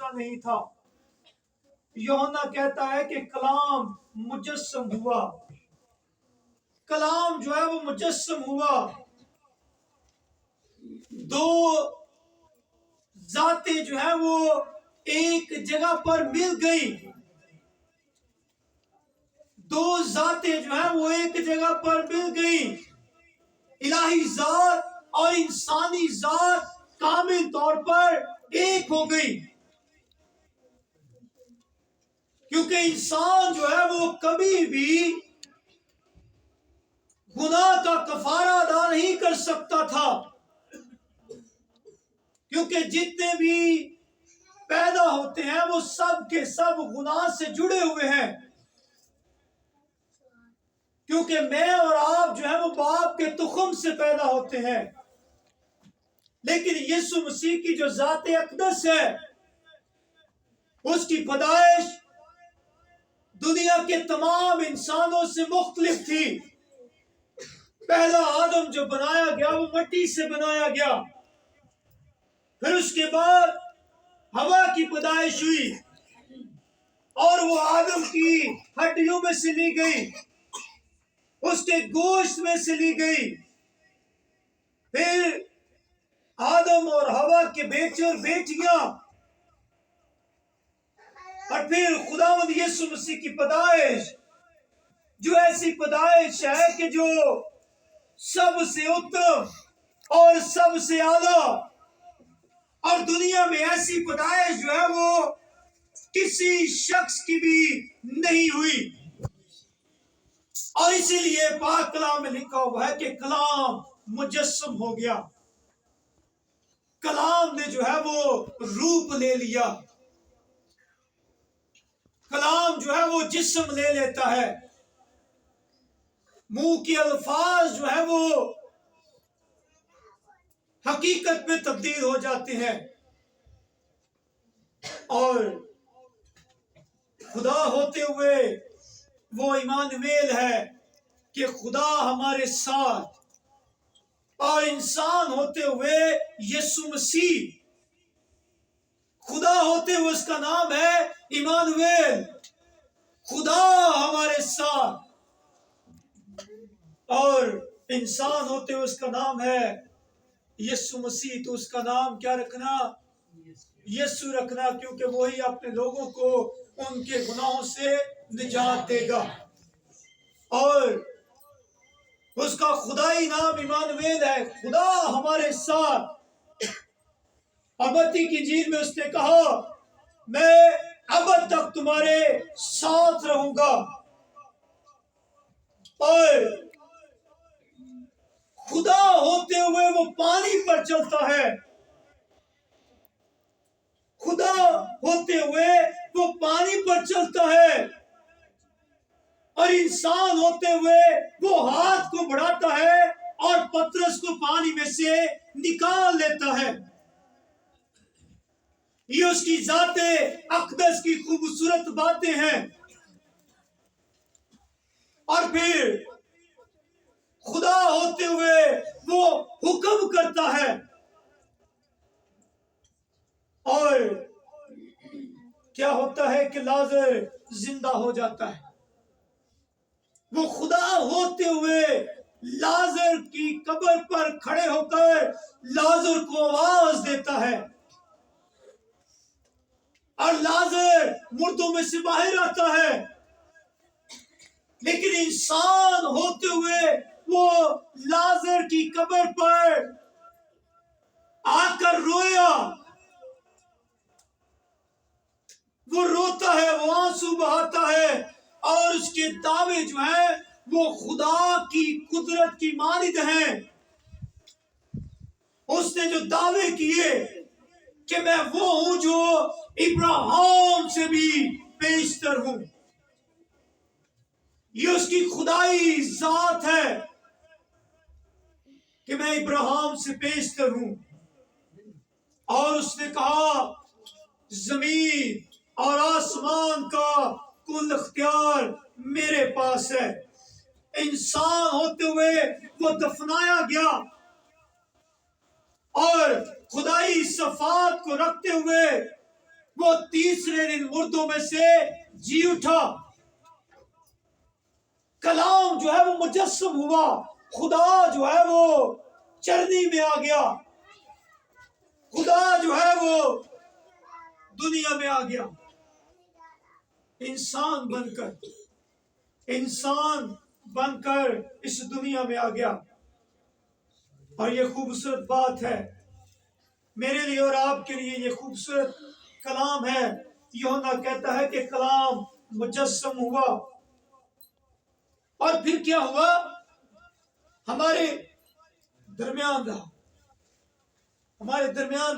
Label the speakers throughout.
Speaker 1: سوچا نہیں تھا۔ یوحنا کہتا ہے کہ کلام مجسم ہوا، کلام جو ہے وہ مجسم ہوا، دو ذاتیں جو ہیں وہ ایک جگہ پر مل گئی، دو ذاتیں جو ہیں وہ ایک جگہ پر مل گئی، الہی ذات اور انسانی ذات کامل طور پر ایک ہو گئی، کیونکہ انسان جو ہے وہ کبھی بھی گناہ کا کفارہ ادا نہیں کر سکتا تھا، کیونکہ جتنے بھی پیدا ہوتے ہیں وہ سب کے سب گناہ سے جڑے ہوئے ہیں، کیونکہ میں اور آپ جو ہے وہ باپ کے تخم سے پیدا ہوتے ہیں، لیکن یسوع مسیح کی جو ذات اقدس ہے اس کی پیدائش دنیا کے تمام انسانوں سے مختلف تھی۔ پہلا آدم جو بنایا گیا وہ مٹی سے بنایا گیا، پھر اس کے بعد ہوا کی پیدائش ہوئی اور وہ آدم کی ہڈیوں میں سے لی گئی، اس کے گوشت میں سے لی گئی، پھر آدم اور ہوا کے بیٹے اور بیٹیاں، اور پھر خداوند یسوع مسیح کی پیدائش، جو ایسی پیدائش ہے کہ جو سب سے اتم اور سب سے اعلیٰ، اور دنیا میں ایسی پیدائش جو ہے وہ کسی شخص کی بھی نہیں ہوئی، اور اسی لیے پاک کلام میں لکھا ہوا ہے کہ کلام مجسم ہو گیا، کلام نے جو ہے وہ روپ لے لیا، کلام جو ہے وہ جسم لے لیتا ہے، منہ کے الفاظ جو ہے وہ حقیقت میں تبدیل ہو جاتے ہیں، اور خدا ہوتے ہوئے وہ ایمانویل ہے کہ خدا ہمارے ساتھ، اور انسان ہوتے ہوئے یسوع مسیح، خدا ہوتے ہوئے اس کا نام ہے ایمانویل، خدا ہمارے ساتھ، اور انسان ہوتے ہوئے اس کا نام ہے یسوع مسیح۔ تو اس کا نام کیا رکھنا؟ یسوع رکھنا، کیونکہ وہی اپنے لوگوں کو ان کے گناہوں سے نجات دے گا، اور اس کا خدائی نام ایمانویل ہے، خدا ہمارے ساتھ۔ اور متی کی انجیل میں اس نے کہا میں ابد تک تمہارے ساتھ رہوں گا، اور خدا ہوتے ہوئے وہ پانی پر چلتا ہے، خدا ہوتے ہوئے وہ پانی پر چلتا ہے، اور انسان ہوتے ہوئے وہ ہاتھ کو بڑھاتا ہے اور پترس کو پانی میں سے نکال لیتا ہے۔ یہ اس کی ذات اقدس کی خوبصورت باتیں ہیں۔ اور پھر خدا ہوتے ہوئے وہ حکم کرتا ہے، اور کیا ہوتا ہے کہ لازر زندہ ہو جاتا ہے۔ وہ خدا ہوتے ہوئے لازر کی قبر پر کھڑے ہو کر لازر کو آواز دیتا ہے، اور لازر مردوں میں سے باہر آتا ہے، لیکن انسان ہوتے ہوئے وہ لازر کی قبر پر آ کر رویا، وہ روتا ہے، وہ آنسو بہاتا ہے، اور اس کے دعوے جو ہیں وہ خدا کی قدرت کی مانند ہیں۔ اس نے جو دعوے کیے کہ میں وہ ہوں جو ابراہیم سے بھی بیشتر ہوں، یہ اس کی خدائی ذات ہے کہ میں ابراہیم سے بیشتر ہوں۔ اور اس نے کہا زمین اور آسمان کا کل اختیار میرے پاس ہے۔ انسان ہوتے ہوئے وہ دفنایا گیا، اور خدائی صفات کو رکھتے ہوئے وہ تیسرے دن مردوں میں سے جی اٹھا. کلام جو ہے وہ مجسم ہوا. خدا جو ہے وہ چرنی میں آ گیا. خدا جو ہے وہ دنیا میں آ گیا. انسان بن کر اس دنیا میں آ گیا. اور یہ خوبصورت بات ہے میرے لیے اور آپ کے لیے. یہ خوبصورت کلام ہے. یوحنا کہتا ہے کہ کلام مجسم ہوا. اور پھر کیا ہوا؟ ہمارے درمیان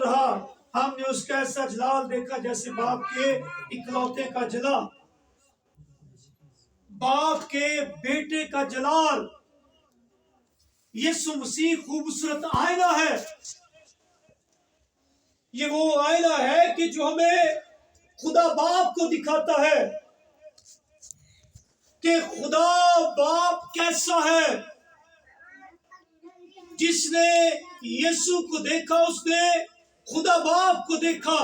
Speaker 1: رہا. ہم نے اس کا ایسا جلال دیکھا جیسے باپ کے اکلوتے کا جلال. باپ کے بیٹے کا جلال. یسوع مسیح خوبصورت آئینہ ہے. یہ وہ آئینہ ہے کہ جو ہمیں خدا باپ کو دکھاتا ہے کہ خدا باپ کیسا ہے. جس نے یسوع کو دیکھا اس نے خدا باپ کو دیکھا.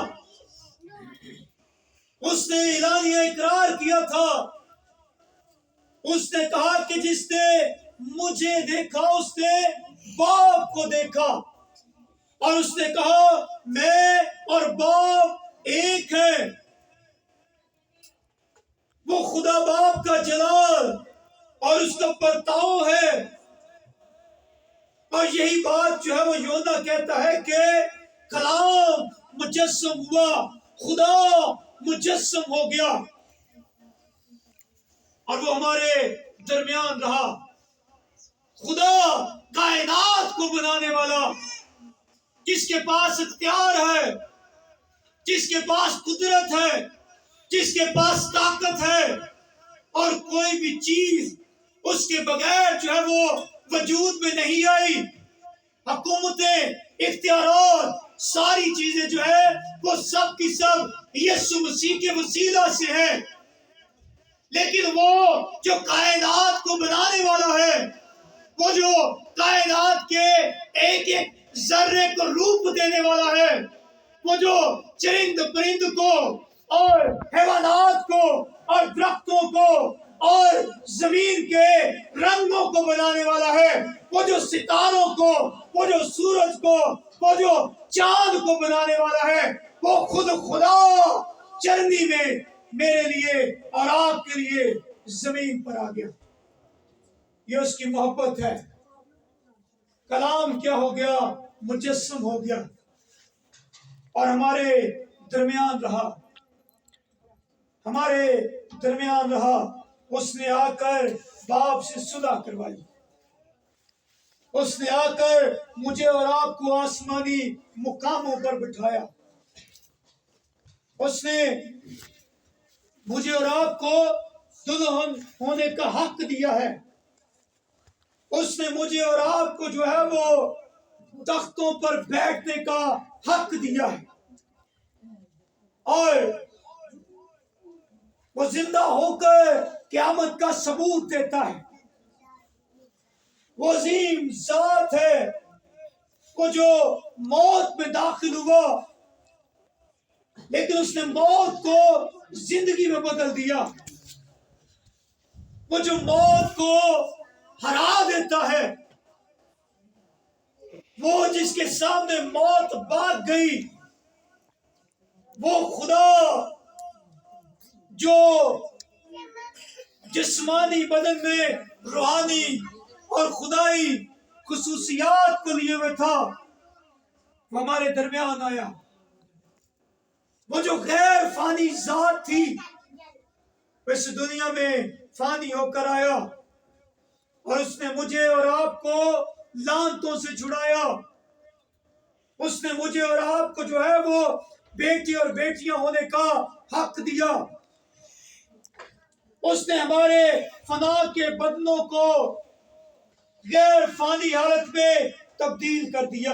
Speaker 1: اس نے اعلانیہ اقرار کیا تھا. اس نے کہا کہ جس نے مجھے دیکھا اس نے باپ کو دیکھا. اور اس نے کہا میں اور باپ ایک ہے. وہ خدا باپ کا جلال اور اس کا برتاؤ ہے. اور یہی بات جو ہے وہ یوحنا کہتا ہے کہ کلام مجسم ہوا. خدا مجسم ہو گیا اور وہ ہمارے درمیان رہا. خدا کائنات کو بنانے والا، جس کے پاس اختیار ہے، جس کے پاس قدرت ہے، جس کے پاس طاقت ہے، اور کوئی بھی چیز اس کے بغیر جو ہے وہ وجود میں نہیں آئی. حکومتیں، اختیارات، ساری چیزیں جو ہے وہ سب کی سب یسوع مسیح کے وسیلہ سے ہے. لیکن وہ جو کائنات کو بنانے والا ہے، وہ جو کائنات کے ایک ایک ذرے کو روپ دینے والا ہے، وہ جو چرند پرند کو اور حیوانات کو اور درختوں کو اور زمین کے رنگوں کو بنانے والا ہے، وہ جو ستاروں کو، وہ جو سورج کو، وہ جو چاند کو بنانے والا ہے، وہ خود خدا چرنی میں میرے لیے اور آپ کے لیے زمین پر آ گیا. یہ اس کی محبت ہے. کلام کیا ہو گیا؟ مجسم ہو گیا اور ہمارے درمیان رہا. اس نے آ کر باپ سے صلح کروائی. اس نے آ کر مجھے اور آپ کو آسمانی مقاموں پر بٹھایا. اس نے مجھے اور آپ کو دلہن ہونے کا حق دیا ہے. اس نے مجھے اور آپ کو جو ہے وہ تختوں پر بیٹھنے کا حق دیا ہے. اور وہ زندہ ہو کر قیامت کا ثبوت دیتا ہے. وہ عظیم ذات ہے، وہ جو موت میں داخل ہوا لیکن اس نے موت کو زندگی میں بدل دیا. وہ جو موت کو ہرا دیتا ہے، وہ جس کے سامنے موت بھاگ گئی، وہ خدا جو جسمانی بدن میں روحانی اور خدائی خصوصیات کو لیے ہوئے تھا، وہ ہمارے درمیان آیا. وہ جو غیر فانی ذات تھی اس دنیا میں فانی ہو کر آیا اور اس نے مجھے اور آپ کو لعنتوں سے چھڑایا. اس نے مجھے اور آپ کو جو ہے وہ بیٹی اور بیٹیاں ہونے کا حق دیا. اس نے ہمارے فنا کے بدنوں کو غیر فانی حالت میں تبدیل کر دیا.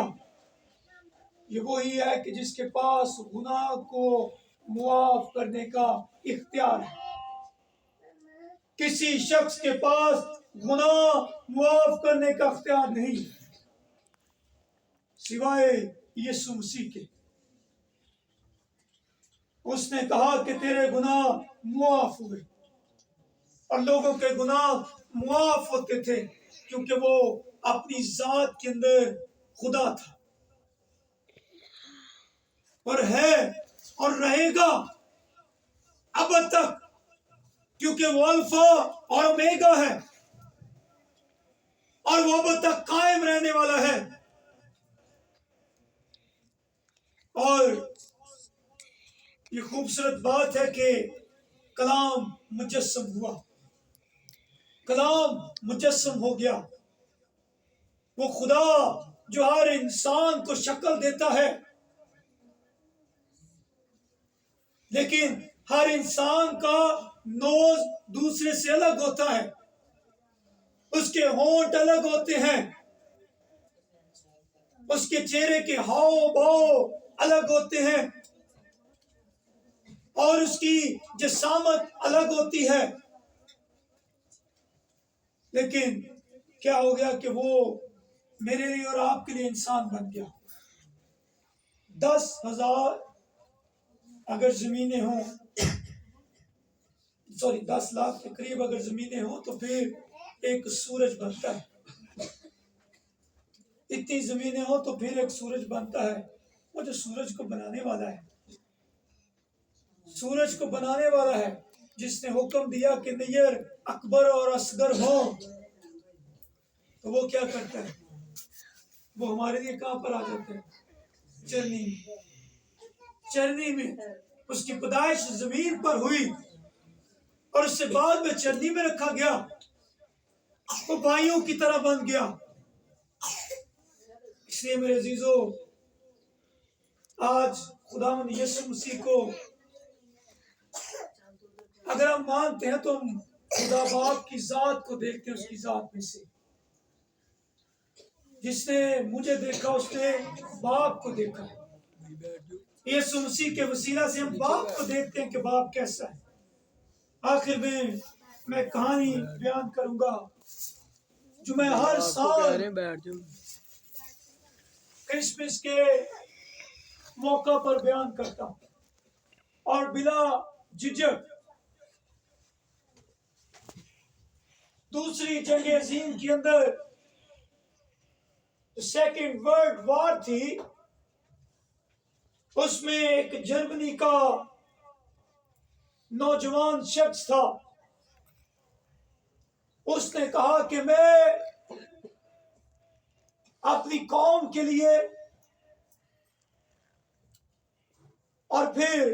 Speaker 1: یہ وہی ہے کہ جس کے پاس گناہ کو معاف کرنے کا اختیار ہے. کسی شخص کے پاس گناہ معاف کرنے کا اختیار نہیں سوائے یسوع مسیح کے. اس نے کہا کہ تیرے گناہ معاف ہوئے، اور لوگوں کے گناہ معاف ہوتے تھے کیونکہ وہ اپنی ذات کے اندر خدا تھا، اور ہے اور رہے گا اب تک، کیونکہ وہ الفا اور اومیگا ہے، اور وہ اب تک قائم رہنے والا ہے۔ اور یہ خوبصورت بات ہے کہ کلام مجسم ہوا، کلام مجسم ہو گیا۔ وہ خدا جو ہر انسان کو شکل دیتا ہے، لیکن ہر انسان کا نوز دوسرے سے الگ ہوتا ہے، اس کے ہونٹ الگ ہوتے ہیں، اس کے چہرے کے ہاؤ بھاؤ الگ ہوتے ہیں، اور اس کی جسامت الگ ہوتی ہے، لیکن کیا ہو گیا کہ وہ میرے لیے اور آپ کے لیے انسان بن گیا۔ 10,000 اگر زمینیں ہوں، 10 لاکھ کے قریب اگر زمینیں ہوں تو پھر ایک سورج بنتا ہے، اتنی زمینیں ہوں تو پھر ایک سورج بنتا ہے۔ وہ جو سورج کو بنانے والا ہے، سورج کو بنانے والا ہے، جس نے حکم دیا کہ نیر اکبر اور اصغر ہو، تو وہ کیا کرتا ہے؟ وہ ہمارے لیے کہاں پر آ جاتا ہے؟ چرنی میں۔ چرنی میں اس کی پیدائش زمین پر ہوئی، اور اس سے بعد میں چرنی میں رکھا گیا، وہ بھائیوں کی طرح بن گیا۔ اس لیے میرے عزیزو، آج خداوند یسوع مسیح کو اگر ہم مانتے ہیں تو ہم خدا باپ کی ذات کو دیکھتے ہیں، اس کی ذات میں سے۔ جس نے مجھے دیکھا اس نے باپ کو دیکھا۔ یسوع مسیح کے وسیلہ سے ہم باپ کو دیکھتے ہیں کہ باپ کیسا ہے۔ آخر میں کہانی بیان کروں گا جو میں ہر سال کرسمس کے موقع پر بیان کرتا ہوں، اور بلا جھجک دوسری جنگ عظیم کے اندر سیکنڈ ورلڈ وار تھی، اس میں ایک جرمنی کا نوجوان شخص تھا، اس نے کہا کہ میں اپنی قوم کے لیے اور پھر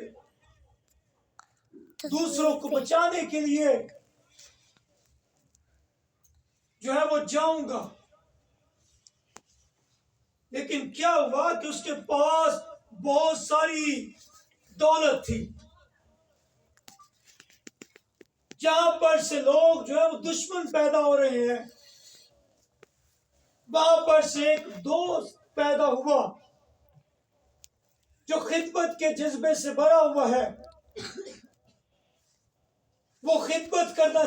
Speaker 1: دوسروں کو بچانے کے لیے جو ہے وہ جاؤں گا۔ لیکن کیا ہوا کہ اس کے پاس بہت ساری دولت تھی، جہاں پر سے لوگ جو ہے وہ دشمن پیدا ہو رہے ہیں، وہاں پر سے ایک دوست پیدا ہوا جو خدمت کے جذبے سے بھرا ہوا ہے، وہ خدمت کرنا